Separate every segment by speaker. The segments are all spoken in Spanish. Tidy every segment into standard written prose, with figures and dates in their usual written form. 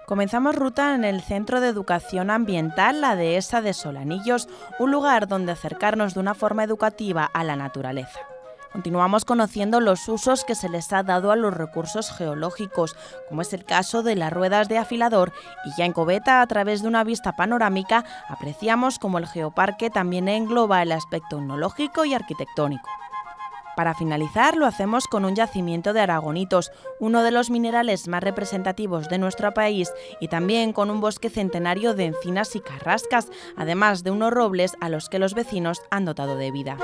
Speaker 1: Comenzamos ruta en el Centro de Educación Ambiental La Dehesa de Solanillos, un lugar donde acercarnos de una forma educativa a la naturaleza. Continuamos conociendo los usos que se les ha dado a los recursos geológicos, como es el caso de las ruedas de afilador, y ya en Coveta, a través de una vista panorámica, apreciamos cómo el geoparque también engloba el aspecto etnológico y arquitectónico. Para finalizar, lo hacemos con un yacimiento de aragonitos, uno de los minerales más representativos de nuestro país, y también con un bosque centenario de encinas y carrascas, además de unos robles a los que los vecinos han dotado de vida.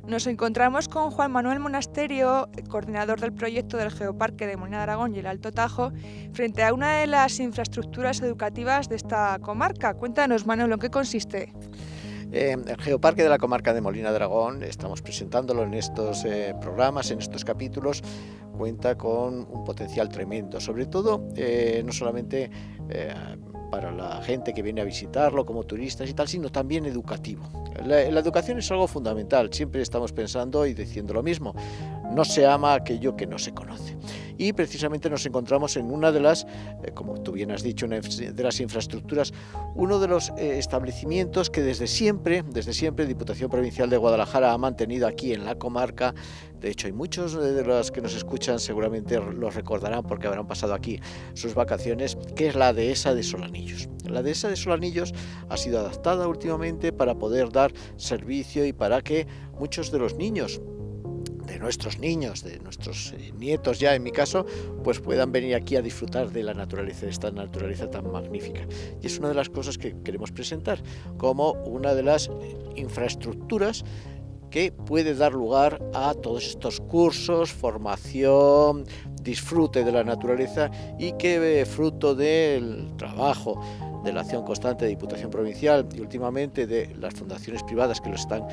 Speaker 2: Nos encontramos con Juan Manuel Monasterio, coordinador del proyecto del Geoparque de Molina de Aragón y el Alto Tajo, frente a una de las infraestructuras educativas de esta comarca. Cuéntanos, Manuel, ¿en qué consiste?
Speaker 3: El Geoparque de la comarca de Molina de Aragón, estamos presentándolo en estos programas, en estos capítulos, cuenta con un potencial tremendo, sobre todo no solamente para la gente que viene a visitarlo como turistas y tal, sino también educativo. La educación es algo fundamental, siempre estamos pensando y diciendo lo mismo, no se ama aquello que no se conoce. Y precisamente nos encontramos en una de las, como tú bien has dicho, una de las infraestructuras, uno de los establecimientos que desde siempre Diputación Provincial de Guadalajara ha mantenido aquí en la comarca. De hecho, hay muchos de los que nos escuchan, seguramente los recordarán porque habrán pasado aquí sus vacaciones, que es la Dehesa de Solanillos. La Dehesa de Solanillos ha sido adaptada últimamente para poder dar servicio y para que muchos de los niños, de nuestros nietos ya en mi caso, pues puedan venir aquí a disfrutar de la naturaleza, de esta naturaleza tan magnífica. Y es una de las cosas que queremos presentar como una de las infraestructuras que puede dar lugar a todos estos cursos, formación, disfrute de la naturaleza y que fruto del trabajo, de la acción constante de Diputación Provincial y últimamente de las fundaciones privadas que lo están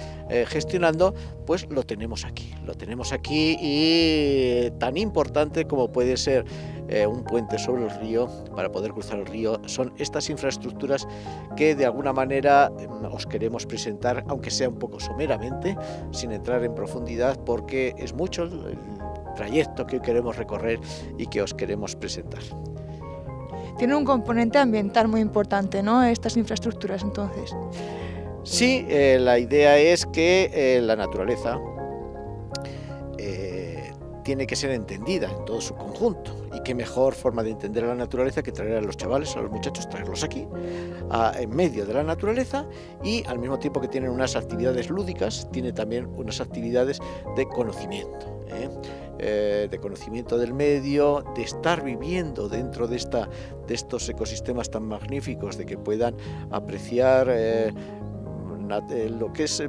Speaker 3: gestionando, pues lo tenemos aquí y tan importante como puede ser un puente sobre el río. Para poder cruzar el río son estas infraestructuras que de alguna manera os queremos presentar, aunque sea un poco someramente, sin entrar en profundidad, porque es mucho el trayecto que hoy queremos recorrer y que os queremos presentar.
Speaker 2: Tiene un componente ambiental muy importante, ¿no?, estas infraestructuras, entonces.
Speaker 3: Sí, la idea es que la naturaleza tiene que ser entendida en todo su conjunto, y qué mejor forma de entender a la naturaleza que traer a los chavales, a los muchachos, traerlos aquí, en medio de la naturaleza, y al mismo tiempo que tienen unas actividades lúdicas, tiene también unas actividades de conocimiento, de conocimiento del medio, de estar viviendo dentro de estos ecosistemas tan magníficos, de que puedan apreciar lo que es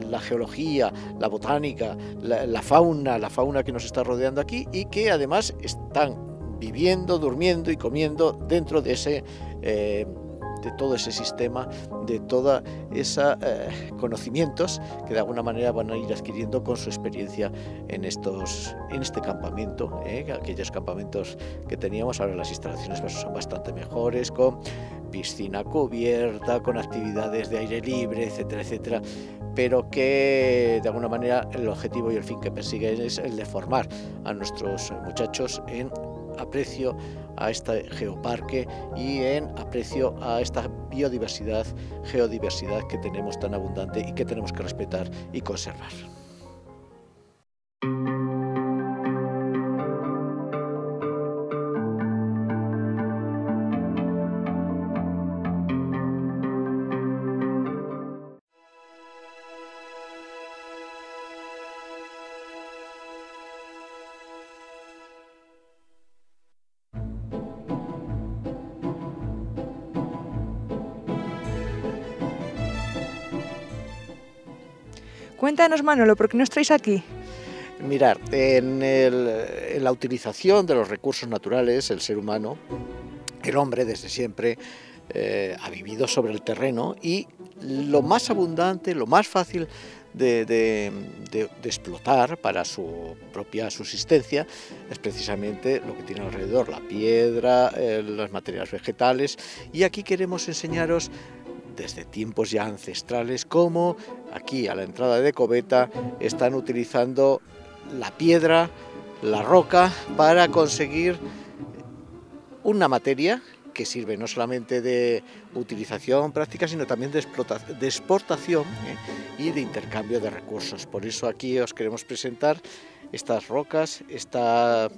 Speaker 3: la geología, la botánica, la fauna que nos está rodeando aquí, y que además están viviendo, durmiendo y comiendo dentro de todo ese sistema, de todos esos conocimientos que de alguna manera van a ir adquiriendo con su experiencia en este campamento. Aquellos campamentos que teníamos, ahora las instalaciones son bastante mejores, con piscina cubierta, con actividades de aire libre, etcétera, etcétera, pero que de alguna manera el objetivo y el fin que persiguen es el de formar a nuestros muchachos en aprecio a este geoparque y en aprecio a esta geodiversidad que tenemos tan abundante y que tenemos que respetar y conservar.
Speaker 2: Cuéntanos, Manolo, ¿por qué nos traéis aquí?
Speaker 3: Mirar, en la utilización de los recursos naturales, el ser humano, el hombre desde siempre ha vivido sobre el terreno, y lo más abundante, lo más fácil de explotar para su propia subsistencia es precisamente lo que tiene alrededor, la piedra, los materiales vegetales, y aquí queremos enseñaros desde tiempos ya ancestrales cómo aquí a la entrada de Coveta están utilizando la piedra, la roca, para conseguir una materia que sirve no solamente de utilización práctica, sino también de exportación y de intercambio de recursos. Por eso aquí os queremos presentar estas rocas, esta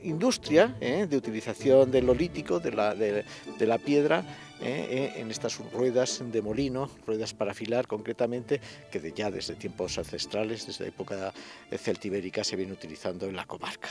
Speaker 3: industria de utilización del olítico, de la piedra, en estas ruedas de molino, ruedas para afilar concretamente, que ya desde tiempos ancestrales, desde la época celtibérica, se viene utilizando en la comarca.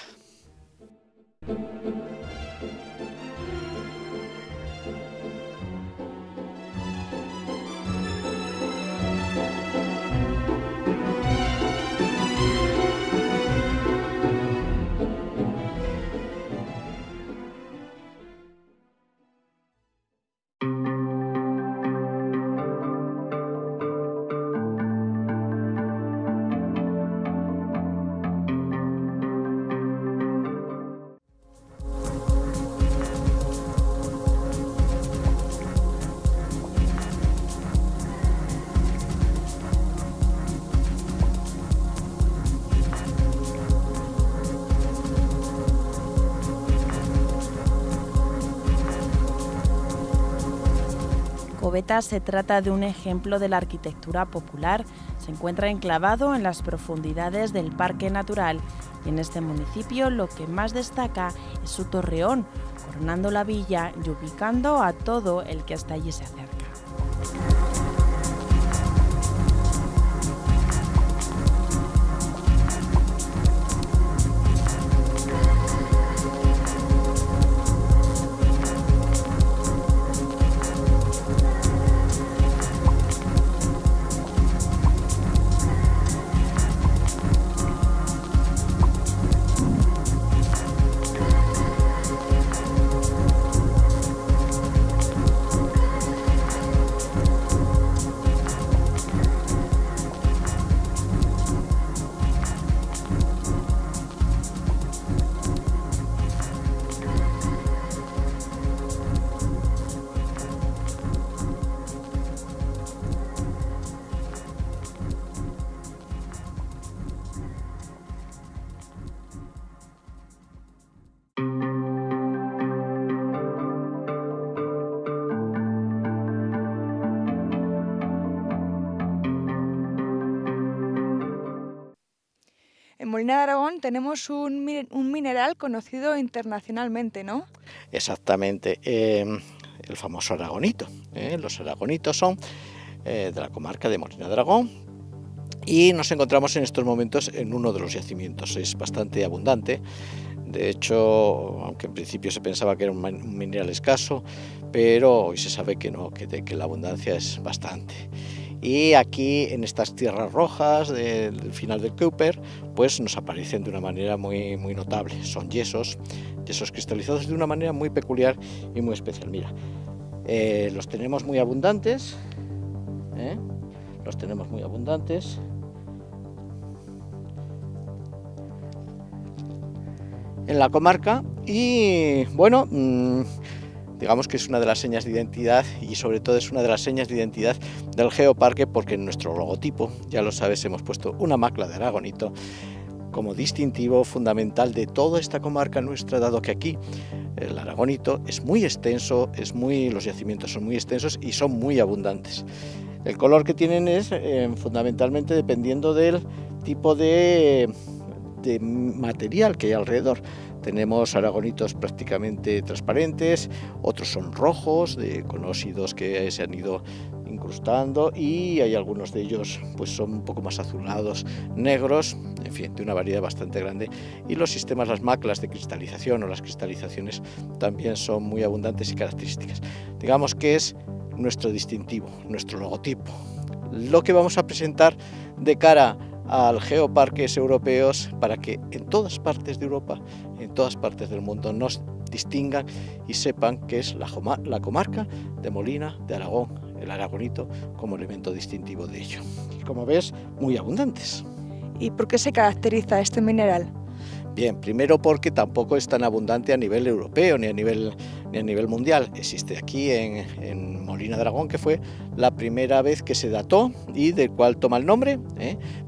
Speaker 1: Coveta se trata de un ejemplo de la arquitectura popular. Se encuentra enclavado en las profundidades del Parque Natural y en este municipio lo que más destaca es su torreón, coronando la villa y ubicando a todo el que hasta allí se acerca.
Speaker 2: En Molina de Aragón tenemos un mineral conocido internacionalmente, ¿no?
Speaker 3: Exactamente, el famoso aragonito. Los aragonitos son de la comarca de Molina de Aragón y nos encontramos en estos momentos en uno de los yacimientos. Es bastante abundante. De hecho, aunque en principio se pensaba que era un mineral escaso, pero hoy se sabe que no, que la abundancia es bastante. Y aquí en estas tierras rojas del final del Keuper, pues nos aparecen de una manera muy notable. Son yesos cristalizados de una manera muy peculiar y muy especial. Mira, los tenemos muy abundantes, en la comarca, y bueno, digamos que es una de las señas de identidad, y sobre todo es una de las señas de identidad del Geoparque, porque en nuestro logotipo, ya lo sabes, hemos puesto una macla de aragonito como distintivo fundamental de toda esta comarca nuestra, dado que aquí el aragonito es muy extenso, los yacimientos son muy extensos y son muy abundantes. El color que tienen es fundamentalmente dependiendo del tipo de material que hay alrededor. Tenemos aragonitos prácticamente transparentes, otros son rojos, con óxidos que se han ido incrustando, y hay algunos de ellos pues son un poco más azulados, negros, en fin, de una variedad bastante grande. Y los sistemas, las maclas de cristalización o las cristalizaciones también son muy abundantes y características. Digamos que es nuestro distintivo, nuestro logotipo. lo que vamos a presentar de cara al geoparques europeos para que en todas partes de Europa, en todas partes del mundo nos distingan y sepan que es la comarca de Molina de Aragón, el aragonito como elemento distintivo de ello. Y como ves, muy abundantes.
Speaker 2: ¿Y por qué se caracteriza este mineral?
Speaker 3: Bien, primero porque tampoco es tan abundante a nivel europeo ni a nivel mundial. Existe aquí en Molina de Aragón, que fue la primera vez que se dató y del cual toma el nombre,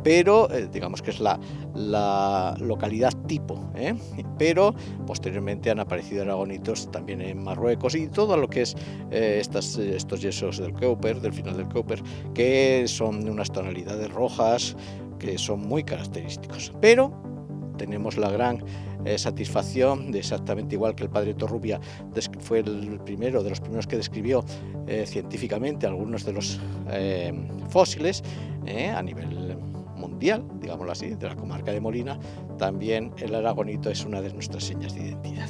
Speaker 3: pero digamos que es la localidad tipo, pero posteriormente han aparecido aragonitos también en Marruecos y todo lo que es estos yesos del Keuper, del final del Keuper, que son de unas tonalidades rojas que son muy característicos, pero tenemos la gran satisfacción de, exactamente igual que el padre Torrubia fue el primero de los primeros que describió científicamente algunos de los fósiles a nivel mundial, digámoslo así, de la comarca de Molina, también el aragonito es una de nuestras señas de identidad.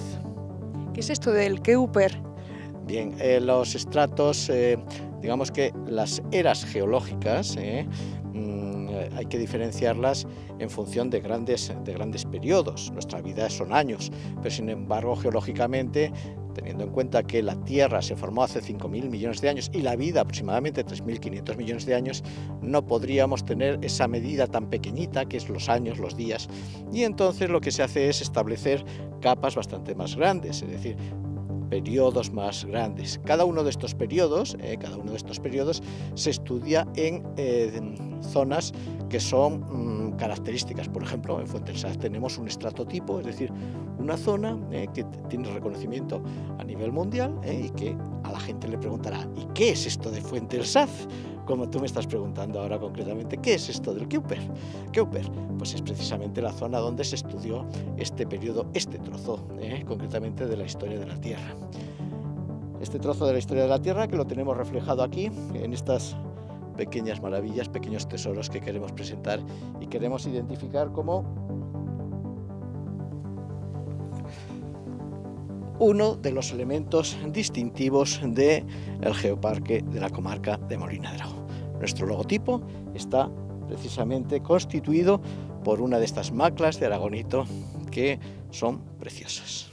Speaker 2: ¿Qué es esto del Keuper?
Speaker 3: Bien, los estratos, digamos que las eras geológicas, hay que diferenciarlas en función de grandes periodos. Nuestra vida son años, pero sin embargo geológicamente, teniendo en cuenta que la Tierra se formó hace 5.000 millones de años y la vida aproximadamente 3.500 millones de años, no podríamos tener esa medida tan pequeñita que es los años, los días, y entonces lo que se hace es establecer capas bastante más grandes, es decir, periodos más grandes. Cada uno de estos periodos se estudia en zonas que son características. Por ejemplo, en Fuentesaz tenemos un estratotipo, es decir, una zona que tiene reconocimiento a nivel mundial y que a la gente le preguntará ¿y qué es esto de Fuentesaz? Como tú me estás preguntando ahora concretamente, ¿qué es esto del Keuper? Keuper, pues es precisamente la zona donde se estudió este periodo, este trozo, concretamente de la historia de la Tierra. Este trozo de la historia de la Tierra que lo tenemos reflejado aquí, en estas pequeñas maravillas, pequeños tesoros que queremos presentar y queremos identificar como uno de los elementos distintivos del geoparque de la comarca de Molina de Aragón. Nuestro logotipo está precisamente constituido por una de estas maclas de aragonito que son preciosas.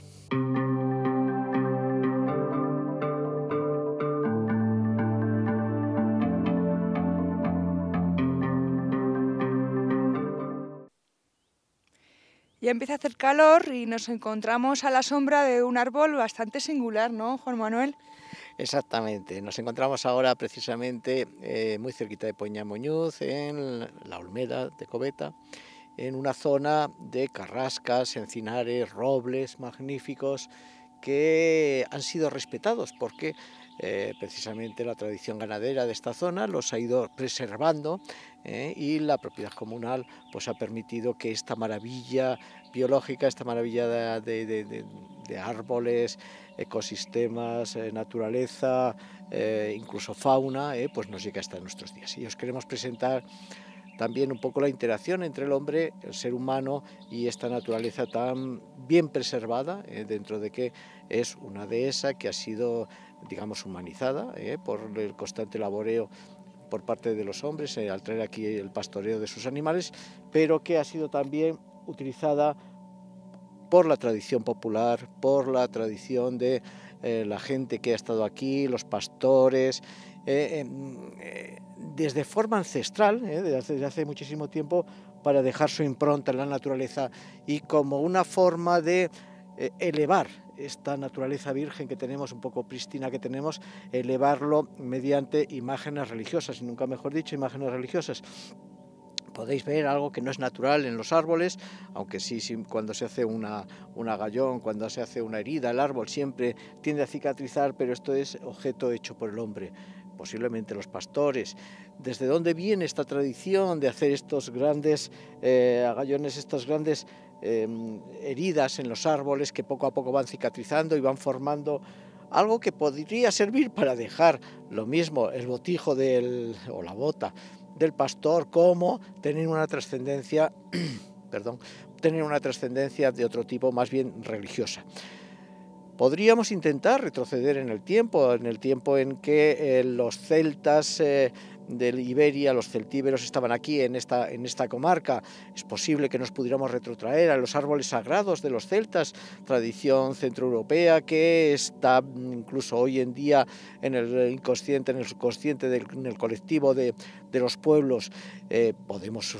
Speaker 2: Ya empieza a hacer calor y nos encontramos a la sombra de un árbol bastante singular, ¿no, Juan Manuel?
Speaker 3: Exactamente, nos encontramos ahora precisamente muy cerquita de Poñamoñuz, en la Olmeda de Coveta, en una zona de carrascas, encinares, robles magníficos que han sido respetados porque precisamente la tradición ganadera de esta zona los ha ido preservando y la propiedad comunal pues ha permitido que esta maravilla biológica, esta maravilla de árboles, ecosistemas, naturaleza, incluso fauna, pues nos llegue hasta nuestros días. Y os queremos presentar también un poco la interacción entre el hombre, el ser humano y esta naturaleza tan bien preservada, dentro de que es una dehesa que ha sido, digamos, humanizada por el constante laboreo por parte de los hombres al traer aquí el pastoreo de sus animales, pero que ha sido también utilizada por la tradición popular, por la tradición de la gente que ha estado aquí, los pastores, desde forma ancestral, desde hace muchísimo tiempo, para dejar su impronta en la naturaleza y como una forma de elevar esta naturaleza virgen que tenemos, un poco prístina que tenemos, elevarlo mediante imágenes religiosas, y nunca mejor dicho, imágenes religiosas. Podéis ver algo que no es natural en los árboles, aunque sí cuando se hace un agallón, cuando se hace una herida, el árbol siempre tiende a cicatrizar, pero esto es objeto hecho por el hombre, posiblemente los pastores. ¿Desde dónde viene esta tradición de hacer estos grandes agallones, estas grandes heridas en los árboles que poco a poco van cicatrizando y van formando algo que podría servir para dejar lo mismo el botijo o la bota del pastor, como tener una trascendencia, de otro tipo, más bien religiosa? Podríamos intentar retroceder en el tiempo en que los celtas Iberia, los celtíberos estaban aquí en esta comarca. Es posible que nos pudiéramos retrotraer a los árboles sagrados de los celtas, tradición centroeuropea que está incluso hoy en día en el inconsciente, en el subconsciente, en el colectivo de los pueblos. Podemos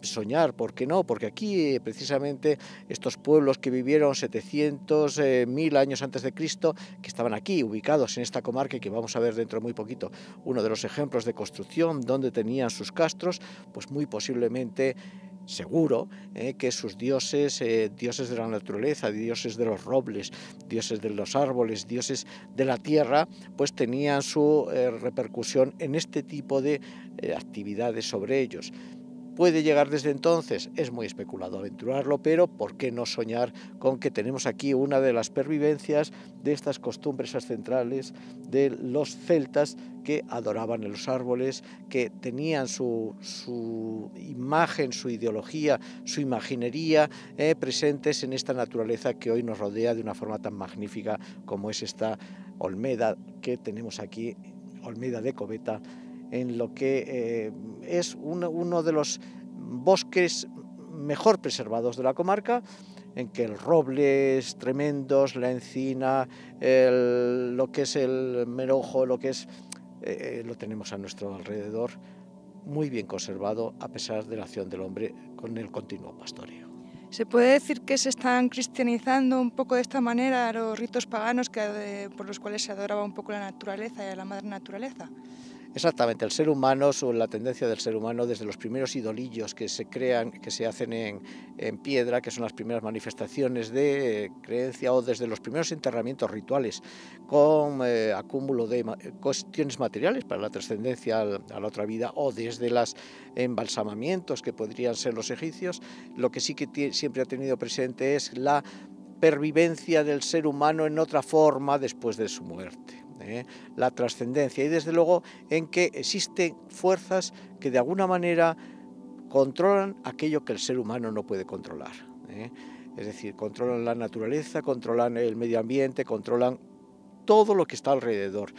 Speaker 3: soñar, ¿por qué no? Porque aquí precisamente estos pueblos que vivieron 700, 1000 años antes de Cristo, que estaban aquí ubicados en esta comarca y que vamos a ver dentro de muy poquito uno de los ejemplos de construcción donde tenían sus castros, pues muy posiblemente, seguro, que sus dioses, dioses de la naturaleza, dioses de los robles, dioses de los árboles, dioses de la tierra, pues tenían su repercusión en este tipo de actividades sobre ellos. Puede llegar desde entonces, es muy especulado aventurarlo, pero ¿por qué no soñar con que tenemos aquí una de las pervivencias de estas costumbres ancestrales de los celtas que adoraban en los árboles, que tenían su imagen, su ideología, su imaginería presentes en esta naturaleza que hoy nos rodea de una forma tan magnífica como es esta Olmeda que tenemos aquí, Olmeda de Coveta, en lo que es uno de los bosques mejor preservados de la comarca, en que el roble es tremendos, la encina, lo que es el merojo, lo tenemos a nuestro alrededor muy bien conservado a pesar de la acción del hombre con el continuo pastoreo.
Speaker 2: ¿Se puede decir que se están cristianizando un poco de esta manera los ritos paganos por los cuales se adoraba un poco la naturaleza y a la madre naturaleza?
Speaker 3: Exactamente, el ser humano, la tendencia del ser humano desde los primeros idolillos que se crean, que se hacen en piedra, que son las primeras manifestaciones de creencia, o desde los primeros enterramientos rituales con acúmulo de cuestiones materiales para la trascendencia a la otra vida, o desde los embalsamamientos que podrían ser los egipcios, lo que sí que siempre ha tenido presente es la pervivencia del ser humano en otra forma después de su muerte. La trascendencia, y desde luego en que existen fuerzas que de alguna manera controlan aquello que el ser humano no puede controlar. Es decir, controlan la naturaleza, controlan el medio ambiente, controlan todo lo que está alrededor.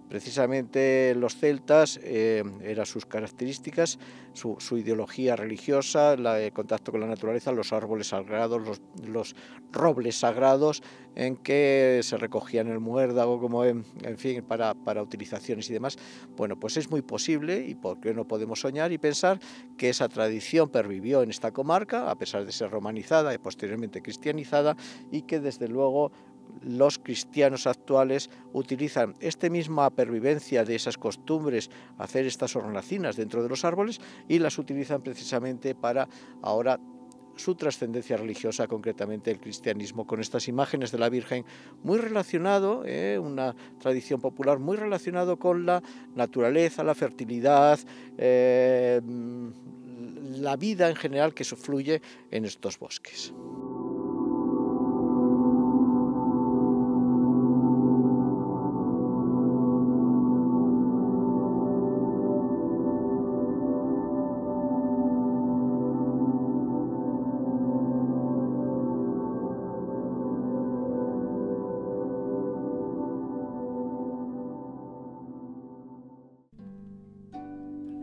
Speaker 3: Precisamente los celtas eran sus características, su ideología religiosa, el contacto con la naturaleza, los árboles sagrados, los robles sagrados en que se recogían el muérdago, como en fin, para utilizaciones y demás. Bueno, pues es muy posible, y por qué no podemos soñar y pensar que esa tradición pervivió en esta comarca, a pesar de ser romanizada y posteriormente cristianizada, y que desde luego los cristianos actuales utilizan esta misma pervivencia de esas costumbres, hacer estas hornacinas dentro de los árboles, y las utilizan precisamente para ahora su trascendencia religiosa, concretamente el cristianismo, con estas imágenes de la Virgen, muy relacionado, una tradición popular muy relacionado con la naturaleza, la fertilidad, la vida en general que fluye en estos bosques.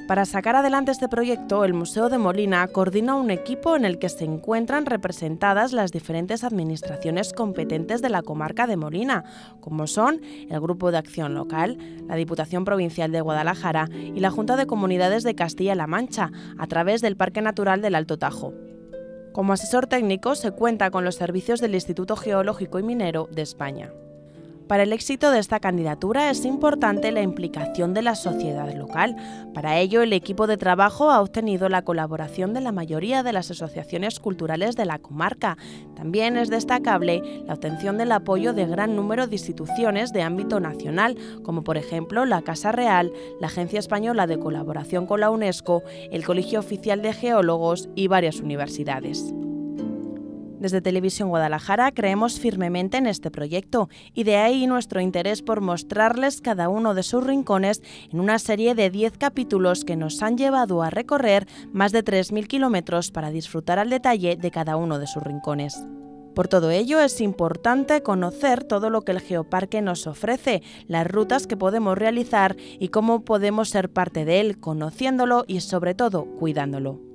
Speaker 1: Para sacar adelante este proyecto, el Museo de Molina coordina un equipo en el que se encuentran representadas las diferentes administraciones competentes de la comarca de Molina, como son el Grupo de Acción Local, la Diputación Provincial de Guadalajara y la Junta de Comunidades de Castilla-La Mancha, a través del Parque Natural del Alto Tajo. Como asesor técnico se cuenta con los servicios del Instituto Geológico y Minero de España. Para el éxito de esta candidatura es importante la implicación de la sociedad local. Para ello, el equipo de trabajo ha obtenido la colaboración de la mayoría de las asociaciones culturales de la comarca. También es destacable la obtención del apoyo de gran número de instituciones de ámbito nacional, como por ejemplo la Casa Real, la Agencia Española de Colaboración con la UNESCO, el Colegio Oficial de Geólogos y varias universidades. Desde Televisión Guadalajara creemos firmemente en este proyecto y de ahí nuestro interés por mostrarles cada uno de sus rincones en una serie de 10 capítulos que nos han llevado a recorrer más de 3.000 kilómetros para disfrutar al detalle de cada uno de sus rincones. Por todo ello es importante conocer todo lo que el Geoparque nos ofrece, las rutas que podemos realizar y cómo podemos ser parte de él, conociéndolo y sobre todo cuidándolo.